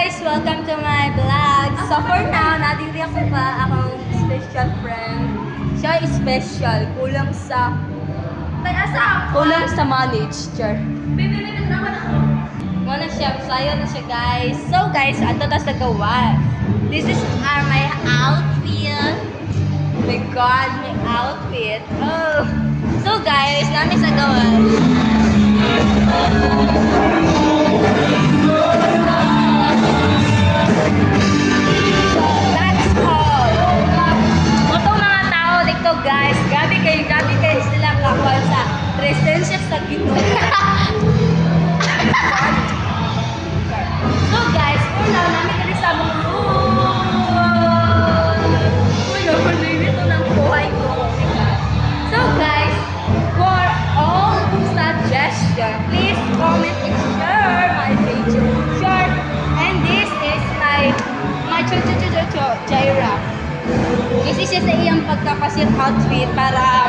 guys! Welcome to my vlog. So for now, nadiri ako pa akong special friend. Siya is special. Kulang sa manage. Char. Muna siya. Sayo na siya guys. So guys, ato tas nagawa. This is my outfit. Oh my God, my outfit. Oh. So guys, namin sa gawan. That's all. Itong mga tao dito guys, gabi kayo sila kakuan sa presensya sa Ginoo. So guys, for now, namin kami sa mga ito ng buhay ko. So guys, for all suggestion, please comment and share my page. Share. And this is my Jaira. This is just sa iyang pagkapasit outfit para